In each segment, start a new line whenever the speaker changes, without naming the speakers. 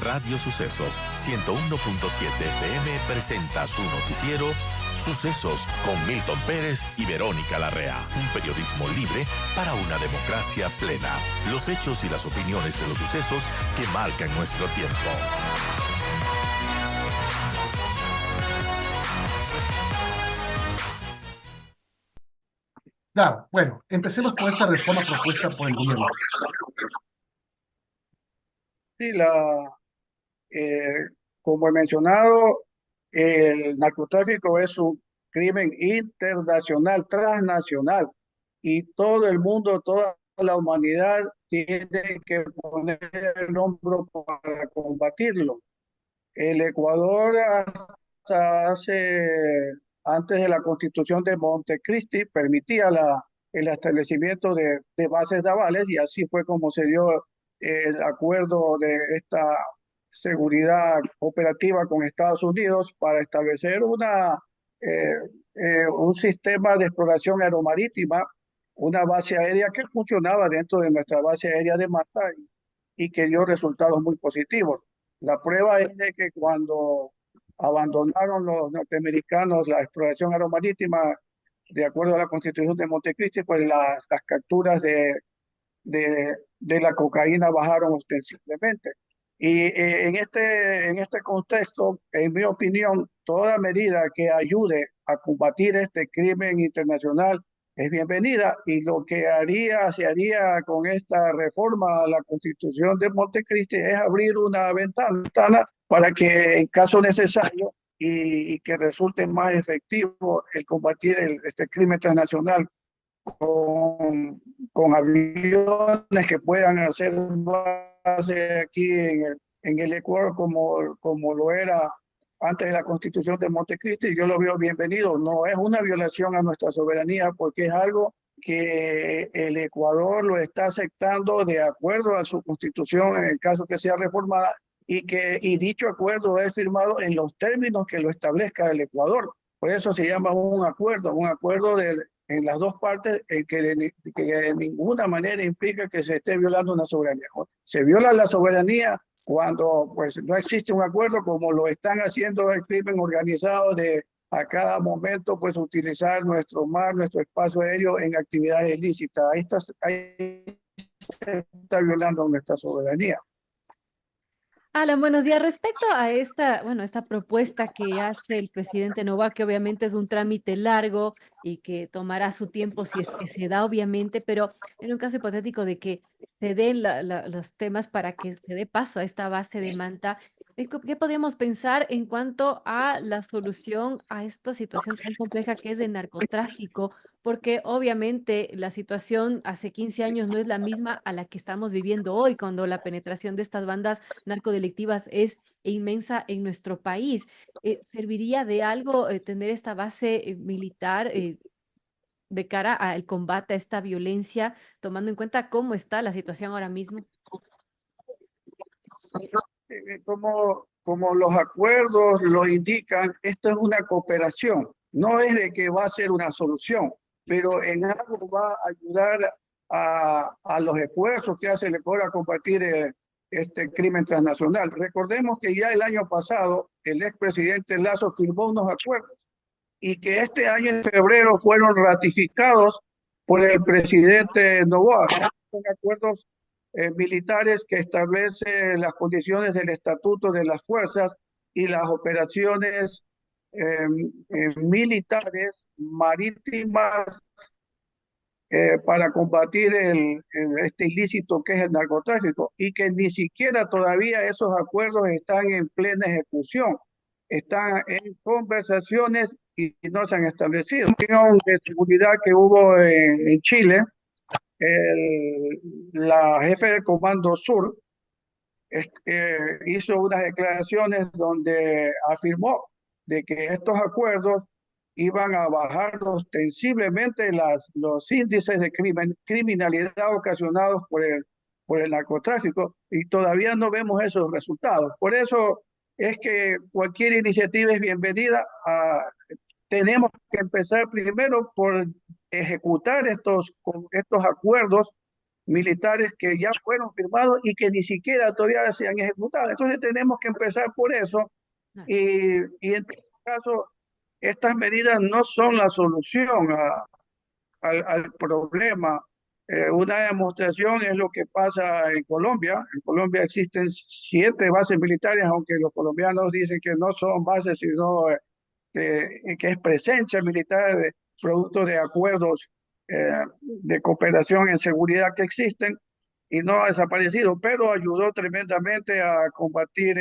Radio Sucesos 101.7 FM presenta su noticiero Sucesos con Milton Pérez y Verónica Larrea. Un periodismo libre para una democracia plena. Los hechos y las opiniones de los sucesos que marcan nuestro tiempo.
Claro, bueno, empecemos con esta reforma propuesta por el gobierno.
Sí, eh, como he mencionado, el narcotráfico es un crimen internacional, transnacional, y todo el mundo, toda la humanidad tiene que poner el hombro para combatirlo. El Ecuador antes de la Constitución de Montecristi, permitía el establecimiento de bases navales, y así fue como se dio el acuerdo de esta seguridad operativa con Estados Unidos para establecer eh, un sistema de exploración aeromarítima, una base aérea que funcionaba dentro de nuestra base aérea de Manta y que dio resultados muy positivos. La prueba es de que cuando abandonaron los norteamericanos la exploración aeromarítima, de acuerdo a la Constitución de Montecristi, pues las capturas de la cocaína bajaron ostensiblemente. Y en este contexto, en mi opinión, toda medida que ayude a combatir este crimen internacional es bienvenida, y lo que se haría con esta reforma a la Constitución de Montecristi es abrir una ventana para que en caso necesario y que resulte más efectivo el combatir este crimen transnacional con aviones que puedan hacer base aquí en el Ecuador como lo era antes de la Constitución de Montecristi. Yo lo veo bienvenido. No es una violación a nuestra soberanía, porque es algo que el Ecuador lo está aceptando de acuerdo a su Constitución en el caso que sea reformada, y dicho acuerdo es firmado en los términos que lo establezca el Ecuador. Por eso se llama un acuerdo en las dos partes, que de ninguna manera implica que se esté violando una soberanía. Se viola la soberanía cuando pues no existe un acuerdo, como lo están haciendo el crimen organizado de a cada momento pues utilizar nuestro mar, nuestro espacio aéreo en actividades ilícitas. Ahí se está violando nuestra soberanía.
Alan, buenos días. Respecto a esta propuesta que hace el presidente Noboa, que obviamente es un trámite largo y que tomará su tiempo si es que se da, obviamente, pero en un caso hipotético de que se den los temas para que se dé paso a esta base de Manta, ¿qué podríamos pensar en cuanto a la solución a esta situación tan compleja que es el narcotráfico? Porque obviamente la situación hace 15 años no es la misma a la que estamos viviendo hoy, cuando la penetración de estas bandas narcodelictivas es inmensa en nuestro país. ¿Serviría de algo tener esta base militar de cara al combate a esta violencia, tomando en cuenta cómo está la situación ahora mismo?
Como los acuerdos lo indican, esto es una cooperación. No es de que va a ser una solución, pero en algo va a ayudar a los esfuerzos que hace el Ecuador a combatir este crimen transnacional. Recordemos que ya el año pasado el expresidente Lasso firmó unos acuerdos, y que este año en febrero fueron ratificados por el presidente Noboa. Son acuerdos militares que establecen las condiciones del estatuto de las fuerzas y las operaciones militares marítimas para combatir este ilícito que es el narcotráfico, y que ni siquiera todavía esos acuerdos están en plena ejecución, están en conversaciones y no se han establecido. La reunión de seguridad que hubo en Chile, la jefe del Comando Sur hizo unas declaraciones donde afirmó de que estos acuerdos iban a bajar ostensiblemente los índices de criminalidad ocasionados por el narcotráfico, y todavía no vemos esos resultados. Por eso es que cualquier iniciativa es bienvenida. Tenemos que empezar primero por ejecutar estos acuerdos militares que ya fueron firmados y que ni siquiera todavía se han ejecutado. Entonces tenemos que empezar por eso y en todo caso, estas medidas no son la solución al problema. Una demostración es lo que pasa en Colombia. En Colombia existen 7 bases militares, aunque los colombianos dicen que no son bases, sino que es presencia militar producto de acuerdos de cooperación en seguridad que existen y no ha desaparecido, pero ayudó tremendamente a combatir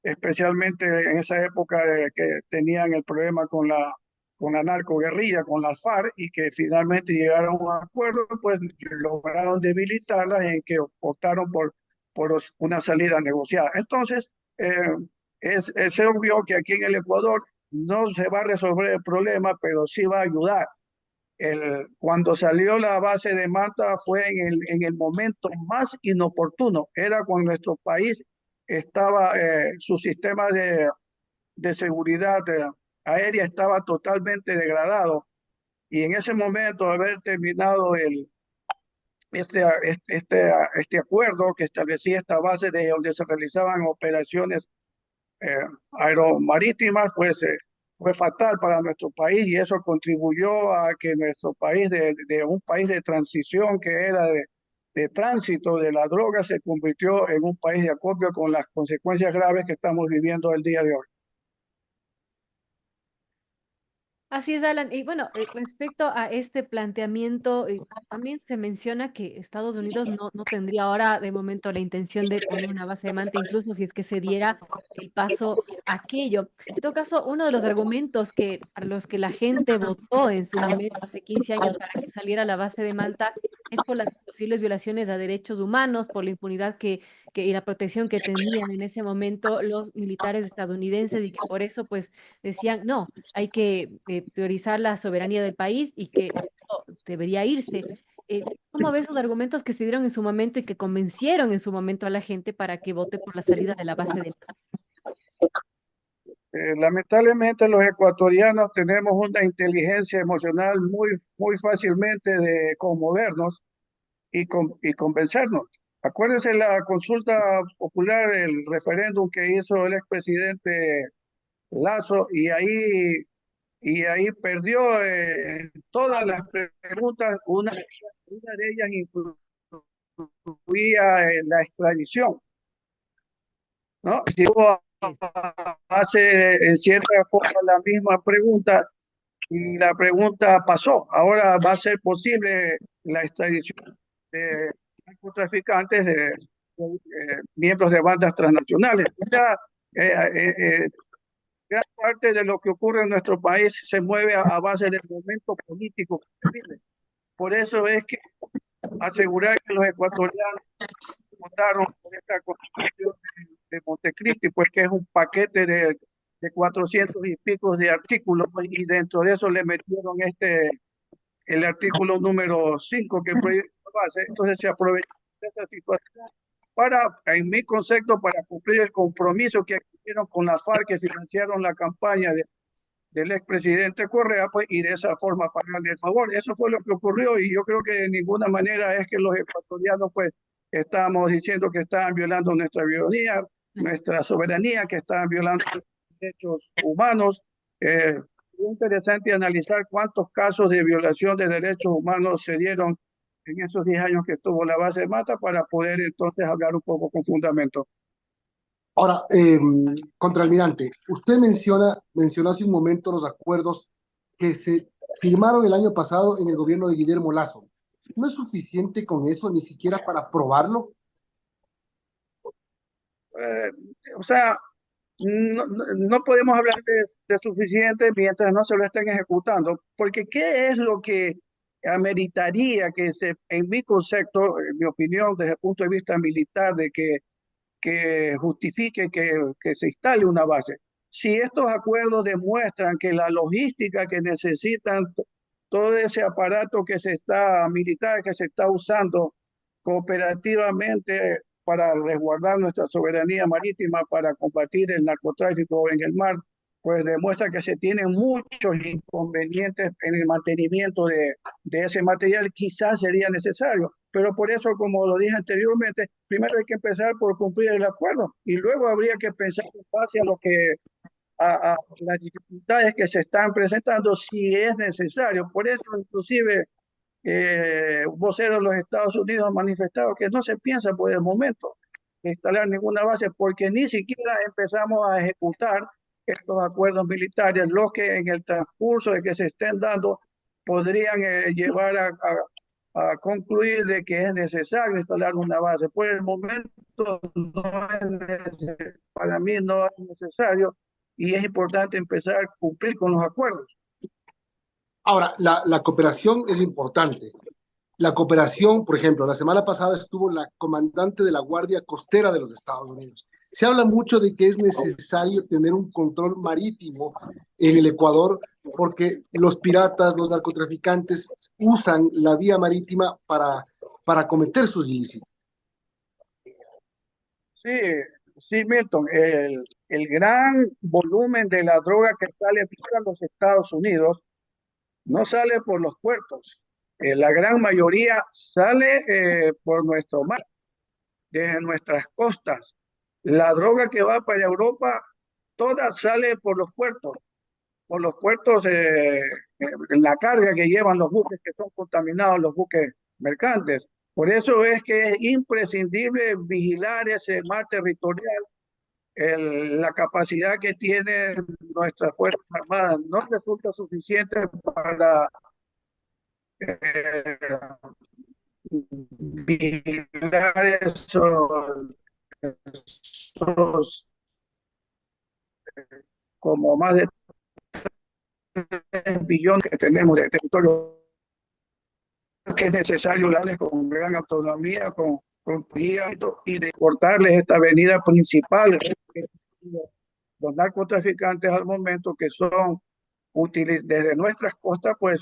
especialmente en esa época que tenían el problema con la narcoguerrilla, con las FARC, y que finalmente llegaron a un acuerdo, pues lograron debilitarlas en que optaron por una salida negociada. Entonces, es obvio que aquí en el Ecuador no se va a resolver el problema, pero sí va a ayudar. Cuando salió la base de Manta fue en el momento más inoportuno, era cuando nuestro país estaba, su sistema de seguridad aérea estaba totalmente degradado y en ese momento haber terminado este, este acuerdo que establecía esta base de donde se realizaban operaciones eh, aeromarítimas, pues fue fatal para nuestro país y eso contribuyó a que nuestro país, de un país de transición que era de tránsito de la droga, se convirtió en un país de acopio con las consecuencias graves que estamos viviendo el día de hoy.
Así es, Alan. Y bueno, respecto a este planteamiento, también se menciona que Estados Unidos no tendría ahora de momento la intención de poner una base de Manta, incluso si es que se diera el paso a aquello. En todo caso, uno de los argumentos que para los que la gente votó en su momento, hace 15 años, para que saliera la base de Manta, es por las posibles violaciones a derechos humanos, por la impunidad y la protección que tenían en ese momento los militares estadounidenses y que por eso pues decían, no, hay que priorizar la soberanía del país y que debería irse. ¿Cómo ves los argumentos que se dieron en su momento y que convencieron en su momento a la gente para que vote por la salida de la base de Manta?
Lamentablemente los ecuatorianos tenemos una inteligencia emocional muy fácilmente de conmovernos y convencernos. Acuérdense la consulta popular, el referéndum que hizo el expresidente Lazo y ahí perdió todas las preguntas, una de ellas incluía la extradición, ¿no? Si hubo hace en cierta forma la misma pregunta y la pregunta pasó. Ahora va a ser posible la extradición de narcotraficantes, de miembros de bandas transnacionales. O sea, gran parte de lo que ocurre en nuestro país se mueve a base del momento político que se vive. Por eso es que asegurar que los ecuatorianos votaron por esta constitución de Montecristi, pues que es un paquete de 400 y pico de artículos, y dentro de eso le metieron el artículo número 5 que prohíbe la base. Entonces se aprovechó de esta situación para, en mi concepto, para cumplir el compromiso que adquirieron con las FARC que financiaron la campaña del expresidente Correa, pues, y de esa forma pagarle el favor. Eso fue lo que ocurrió y yo creo que de ninguna manera es que los ecuatorianos, pues, estamos diciendo que estaban violando nuestra soberanía, que estaban violando los derechos humanos. Es interesante analizar cuántos casos de violación de derechos humanos se dieron en esos 10 años que estuvo la base de Mata para poder entonces hablar un poco con fundamento.
Ahora, contraalmirante, usted mencionó hace un momento los acuerdos que se firmaron el año pasado en el gobierno de Guillermo Lazo. ¿No es suficiente con eso, ni siquiera para aprobarlo?
Eh, o sea, no podemos hablar de suficiente mientras no se lo estén ejecutando, porque ¿qué es lo que ameritaría que en mi concepto, en mi opinión, desde el punto de vista militar, de que justifique que se instale una base? Si estos acuerdos demuestran que la logística que necesitan, todo ese aparato militar que se está usando cooperativamente para resguardar nuestra soberanía marítima, para combatir el narcotráfico en el mar, pues demuestra que se tienen muchos inconvenientes en el mantenimiento de ese material, quizás sería necesario. pero por eso, como lo dije anteriormente, primero hay que empezar por cumplir el acuerdo y luego habría que pensar en base a lo que a las dificultades que se están presentando si es necesario. Por eso, inclusive, voceros de los Estados Unidos han manifestado que no se piensa por el momento instalar ninguna base porque ni siquiera empezamos a ejecutar estos acuerdos militares, los que en el transcurso de que se estén dando podrían llevar a concluir de que es necesario instalar una base. Por el momento no es para mí no es necesario y es importante empezar a cumplir con los acuerdos.
Ahora, la cooperación es importante. La cooperación, por ejemplo, la semana pasada estuvo la comandante de la Guardia Costera de los Estados Unidos. Se habla mucho de que es necesario tener un control marítimo en el Ecuador porque los piratas, los narcotraficantes usan la vía marítima para cometer sus ilícitos.
Sí, sí, Milton, el gran volumen de la droga que sale para los Estados Unidos no sale por los puertos. La gran mayoría sale por nuestro mar, desde nuestras costas. La droga que va para Europa, toda sale por los puertos, la carga que llevan los buques que son contaminados, los buques mercantes. Por eso es que es imprescindible vigilar ese mar territorial, la capacidad que tiene nuestras Fuerzas Armadas no resulta suficiente para vigilar esos como más de 3 billones que tenemos de territorio, que es necesario darles con gran autonomía, con guía y de cortarles esta avenida principal. Los narcotraficantes al momento que son útiles desde nuestras costas, pues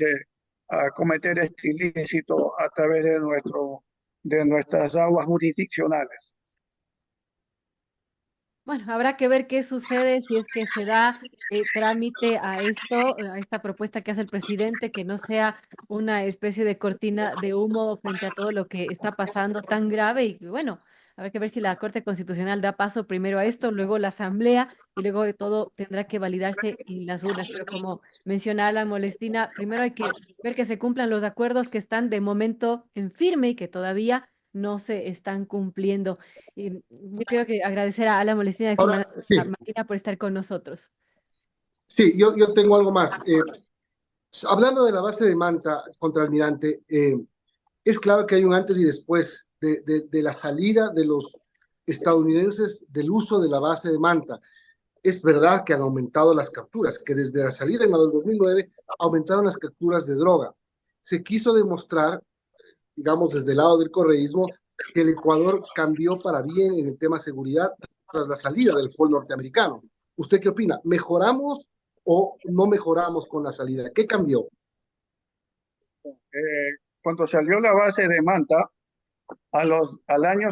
a cometer este ilícito a través de nuestras aguas jurisdiccionales.
Bueno, habrá que ver qué sucede si es que se da trámite a esto, a esta propuesta que hace el presidente, que no sea una especie de cortina de humo frente a todo lo que está pasando tan grave. Y bueno, habrá que ver si la Corte Constitucional da paso primero a esto, luego la Asamblea y luego de todo tendrá que validarse en las urnas. Pero como menciona Alan Molestina, primero hay que ver que se cumplan los acuerdos que están de momento en firme y que todavía no se están cumpliendo. Y yo quiero que agradecer a la Molestina y
Ahora, sí,
a Marina por estar con nosotros.
sí, yo tengo algo más. Hablando de la base de Manta contra Almirante, es claro que hay un antes y después de la salida de los estadounidenses del uso de la base de Manta. Es verdad que han aumentado las capturas, que desde la salida en el 2009 aumentaron las capturas de droga. Se quiso demostrar, digamos, desde el lado del correísmo, que el Ecuador cambió para bien en el tema seguridad tras la salida del fútbol norteamericano. ¿Usted qué opina? ¿Mejoramos o no mejoramos con la salida? ¿Qué cambió?
Cuando salió la base de Manta, al año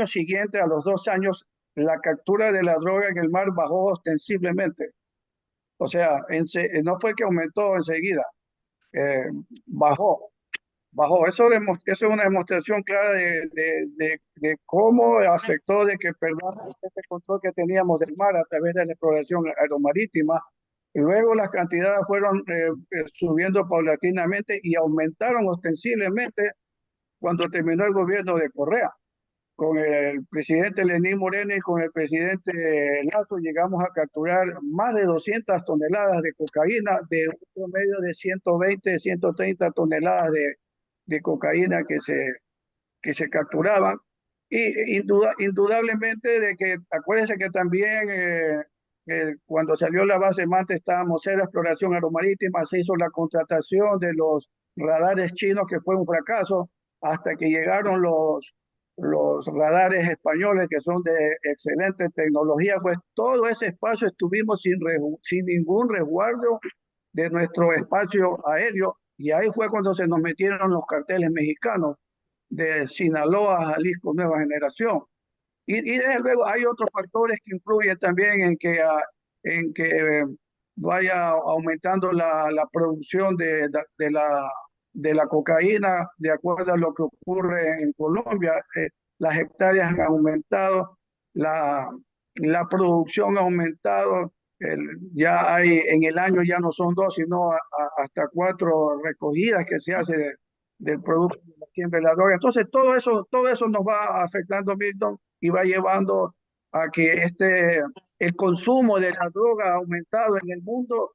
siguiente, a los 2 años, la captura de la droga en el mar bajó ostensiblemente. O sea, no fue que aumentó enseguida, eh, bajó, bajó. Eso es una demostración clara de cómo afectó de que perdamos este control que teníamos del mar a través de la exploración aeromarítima. Y luego las cantidades fueron subiendo paulatinamente y aumentaron ostensiblemente cuando terminó el gobierno de Correa. Con el presidente Lenín Moreno y con el presidente Lazo llegamos a capturar más de 200 toneladas de cocaína, de un promedio de 120, 130 toneladas de cocaína que se capturaban. Y indudablemente de que, acuérdense que también cuando salió la base Manta estábamos en la exploración aeromarítima, se hizo la contratación de los radares chinos que fue un fracaso hasta que llegaron los radares españoles que son de excelente tecnología, pues todo ese espacio estuvimos sin ningún resguardo de nuestro espacio aéreo y ahí fue cuando se nos metieron los carteles mexicanos de Sinaloa, Jalisco, Nueva Generación. Y desde luego hay otros factores que influyen también en que vaya aumentando la producción de la de la cocaína, de acuerdo a lo que ocurre en Colombia. Las hectáreas han aumentado, la, la producción ha aumentado, ya hay en el año ya no son dos, sino hasta cuatro recogidas que se hace del producto de la siembra de la droga. Entonces, todo eso nos va afectando, Milton, y va llevando a que el consumo de la droga ha aumentado en el mundo,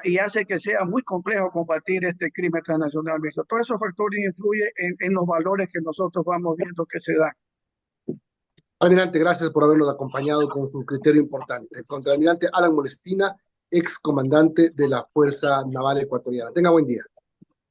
y hace que sea muy complejo combatir este crimen transnacional, Milton. Todos esos factores influyen en los valores que nosotros vamos viendo que se dan.
Almirante, gracias por habernos acompañado con su criterio importante. Contraalmirante Alan Molestina, ex comandante de la Fuerza Naval Ecuatoriana. Tenga buen día.